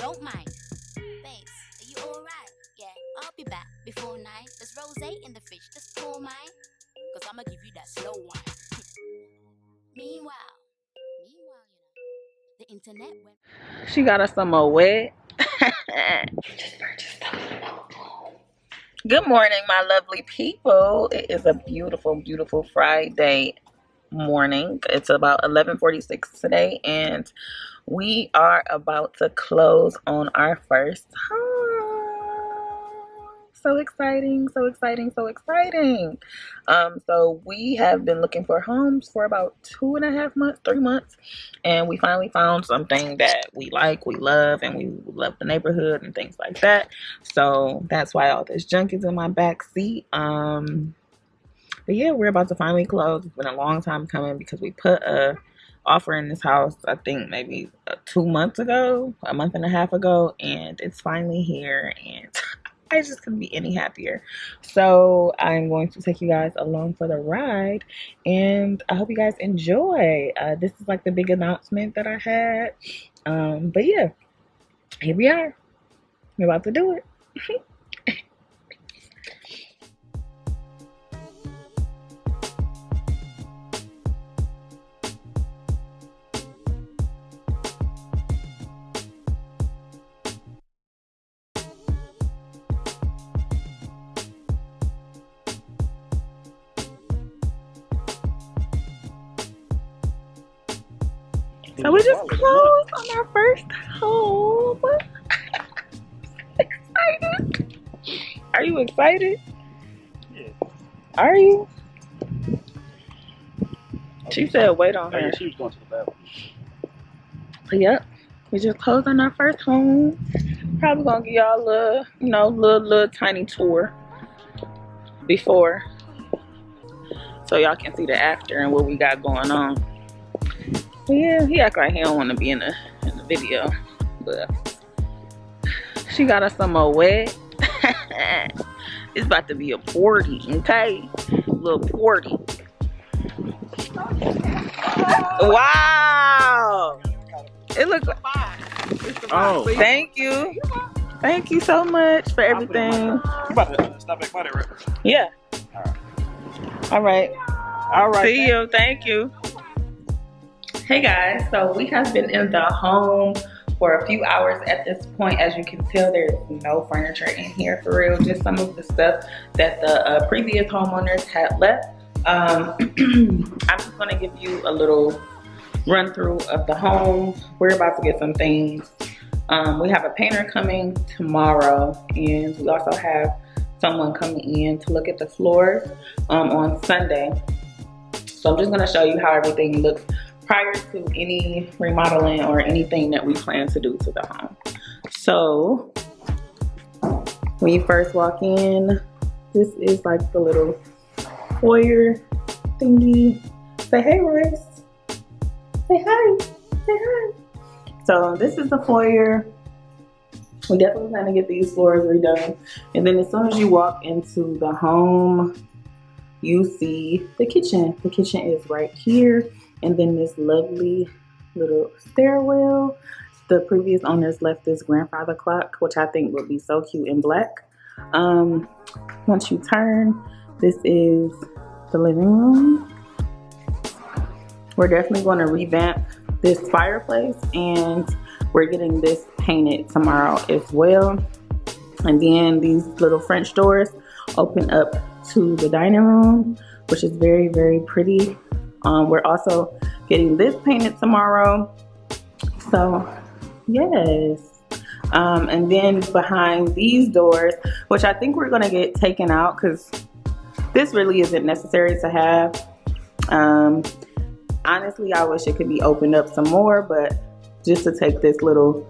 don't mind. Babes, are you alright? Yeah, I'll be back before 9. There's rosé in the fridge, just pour mine. Cause I'ma give you that slow wine. Meanwhile, the internet went. She got us some more wet. Good morning, my lovely people. It is a beautiful, beautiful Friday morning. It's about 11:46 today, and we are about to close on our first home. So exciting, so exciting, so exciting. So we have been looking for homes for about 2.5 months, 3 months, and we finally found something that we like, we love, and we love the neighborhood and things like that. So that's why all this junk is in my back seat. But yeah, we're about to finally close. It's been a long time coming because we put a offer in this house, I think maybe 2 months ago, a month and a half ago, and it's finally here, and I just couldn't be any happier. So I'm going to take you guys along for the ride, and I hope you guys enjoy. This is like the big announcement that I had. But yeah, here we are. We're about to do it. So we just closed on our first home. Excited. Are you excited? Yeah. Are you? She said wait on her. She was going to the bathroom. Yep. We just closed on our first home. Probably gonna give y'all a little tiny tour before, so y'all can see the after and what we got going on. Yeah, he act like he don't want to be in the video, but she got us some more wet. It's about to be a party, okay? A little party. Wow! It looks like. Oh, Thank you. Thank you so much for everything. You about to stop at Body, right? Yeah. All right. All right. See you. Thank you. Hey guys, so we have been in the home for a few hours at this point. As you can tell, there's no furniture in here for real, just some of the stuff that the previous homeowners had left. I'm just going to give you a little run through of the home. We're about to get some things. We have a painter coming tomorrow, and we also have someone coming in to look at the floors on Sunday. So I'm just going to show you how everything looks prior to any remodeling or anything that we plan to do to the home. So when you first walk in, this is like the little foyer thingy. Say hey, Royce. Say hi. Say hi. So this is the foyer. We definitely plan to get these floors redone. And then as soon as you walk into the home, you see the kitchen. The kitchen is right here. And then this lovely little stairwell. The previous owners left this grandfather clock, which I think would be so cute in black. Once you turn, this is the living room. We're definitely going to revamp this fireplace, and we're getting this painted tomorrow as well. And then these little French doors open up to the dining room, which is very, very pretty. We're also getting this painted tomorrow. So yes. And then behind these doors, which I think we're going to get taken out because this really isn't necessary to have. Honestly, I wish it could be opened up some more, but just to take this little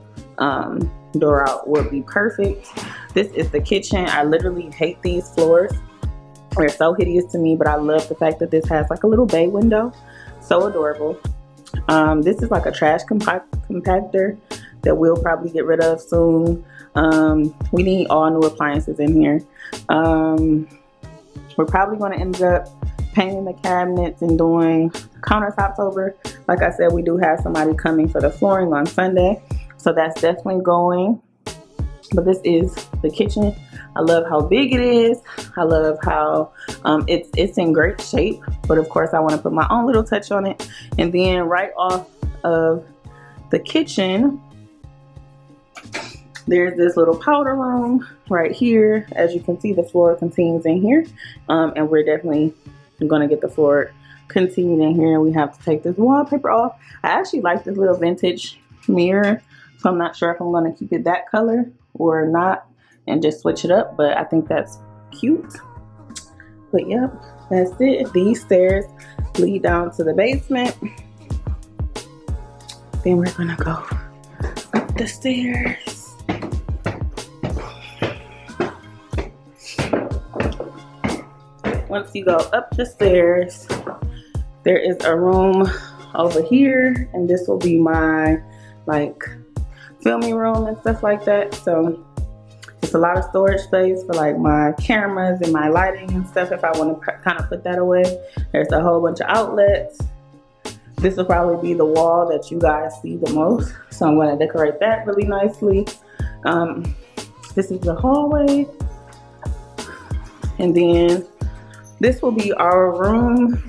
door out would be perfect. This is the kitchen. I literally hate these floors. They're so hideous to me, but I love the fact that this has like a little bay window. So adorable. This is like a trash compactor that we'll probably get rid of soon. We need all new appliances in here. We're probably going to end up painting the cabinets and doing countertops over. Like I said, we do have somebody coming for the flooring on Sunday. So that's definitely going. But this is the kitchen. I love how big it is. I love how it's in great shape. But of course, I want to put my own little touch on it. And then right off of the kitchen, there's this little powder room right here. As you can see, the floor continues in here. And we're definitely going to get the floor continued in here. We have to take this wallpaper off. I actually like this little vintage mirror. So I'm not sure if I'm going to keep it that color or not and just switch it up. But I think that's cute. But yep, that's it. These stairs lead down to the basement. Then we're going to go up the stairs. Once you go up the stairs, there is a room over here, and this will be my like filming room and stuff like that. So it's a lot of storage space for like my cameras and my lighting and stuff if I want to kind of put that away. There's a whole bunch of outlets. This will probably be the wall that you guys see the most, so I'm going to decorate that really nicely. This is the hallway, and then this will be our room.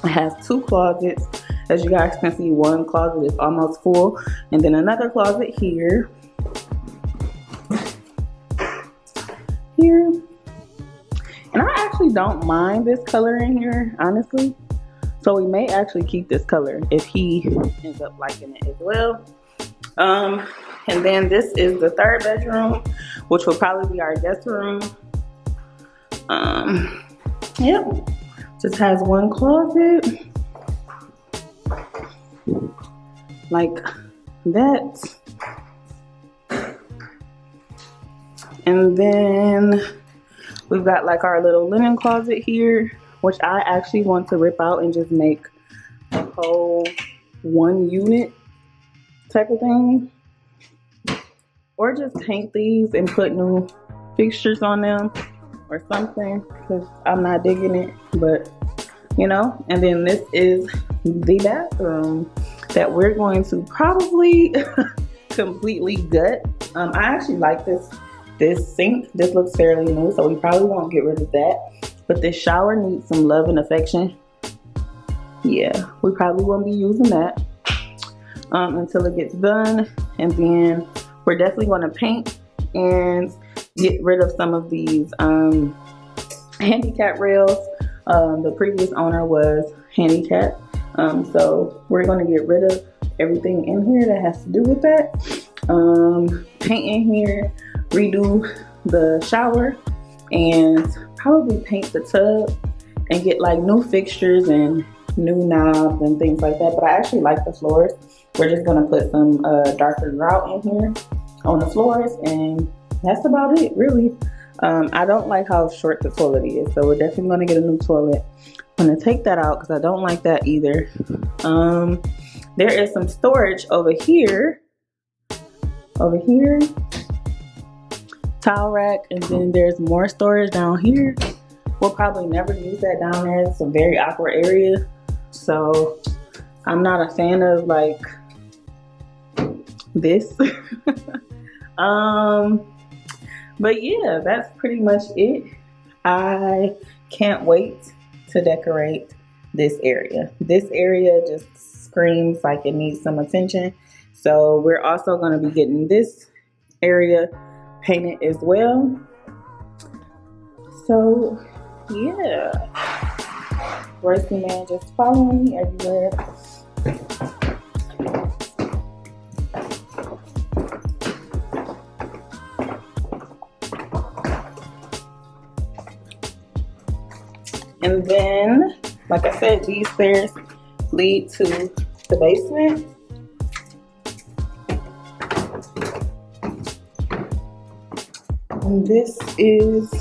It has 2 closets. As you guys can see, one closet is almost full, and then another closet here. And I actually don't mind this color in here, honestly. So we may actually keep this color if he ends up liking it as well. And then this is the 3rd bedroom, which will probably be our guest room. Yep, just has 1 closet like that. And then we've got like our little linen closet here, which I actually want to rip out and just make a whole 1 unit type of thing. Or just paint these and put new fixtures on them or something, because I'm not digging it, but you know. And then this is the bathroom that we're going to probably completely gut. I actually like this sink. This looks fairly new, so we probably won't get rid of that. But this shower needs some love and affection. Yeah, we probably won't be using that until it gets done. And then we're definitely going to paint and get rid of some of these handicap rails. The previous owner was handicapped, so we're going to get rid of everything in here that has to do with that. Paint in here, redo the shower, and probably paint the tub and get like new fixtures and new knobs and things like that. But I actually like the floors. We're just going to put some darker grout in here on the floors, and that's about it, really. I don't like how short the toilet is, so we're definitely going to get a new toilet. I'm going to take that out because I don't like that either. There is some storage over here. Towel rack, and then there's more storage down here. We'll probably never use that down there. It's a very awkward area, so I'm not a fan of like this. But yeah, that's pretty much it. I can't wait to decorate this area. This area just screams like it needs some attention. So we're also going to be getting this area painted as well. So yeah, Royce man just following me everywhere. And then, like I said, these stairs lead to the basement. And this is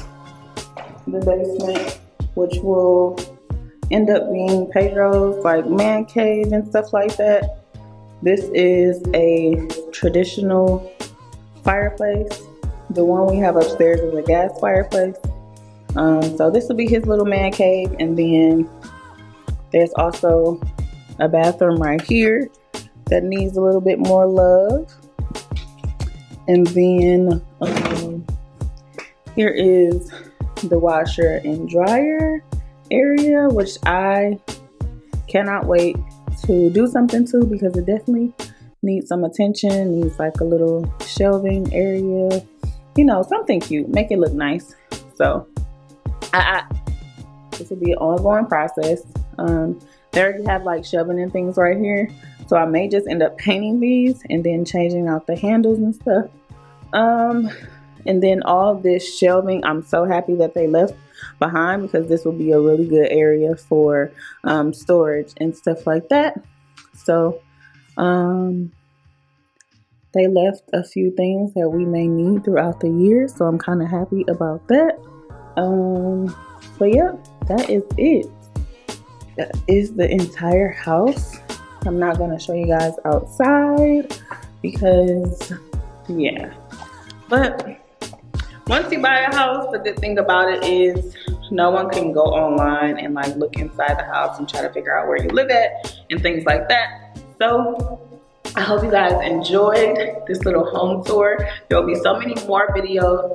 the basement, which will end up being Pedro's like man cave and stuff like that. This is a traditional fireplace. The one we have upstairs is a gas fireplace. So this will be his little man cave, and then there's also a bathroom right here that needs a little bit more love. And then here is the washer and dryer area, which I cannot wait to do something to, because it definitely needs some attention. Needs like a little shelving area, you know, something cute, make it look nice. So this will be an ongoing process. They already have like shelving and things right here, so I may just end up painting these and then changing out the handles and stuff. And then all this shelving, I'm so happy that they left behind, because this will be a really good area for storage and stuff like that. So they left a few things that we may need throughout the year, so I'm kind of happy about that. But yeah, that is it. That is the entire house. I'm not gonna show you guys outside because yeah, but once you buy a house, the good thing about it is no one can go online and like look inside the house and try to figure out where you live at and things like that. So I hope you guys enjoyed this little home tour. There will be so many more videos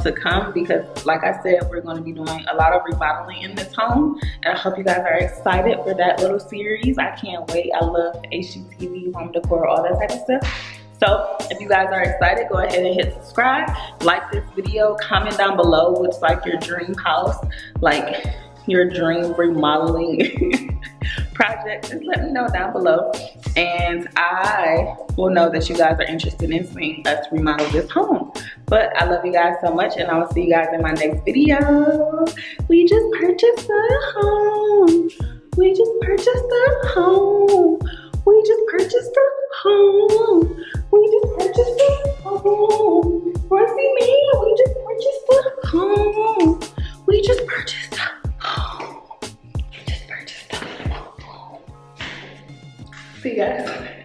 to come, because like I said, we're going to be doing a lot of remodeling in this home, and I hope you guys are excited for that little series. I can't wait. I love HGTV, home decor, all that type of stuff. So if you guys are excited, go ahead and hit subscribe, like this video, comment down below what's like your dream house, like your dream remodeling project. Just let me know down below, and I will know that you guys are interested in seeing us remodel this home. But I love you guys so much, and I will see you guys in my next video. We just purchased a home. We just purchased a home. We just purchased a home. We just purchased a home. Rosie, me, we just purchased a home. We just purchased a home. We just purchased a home. See you guys.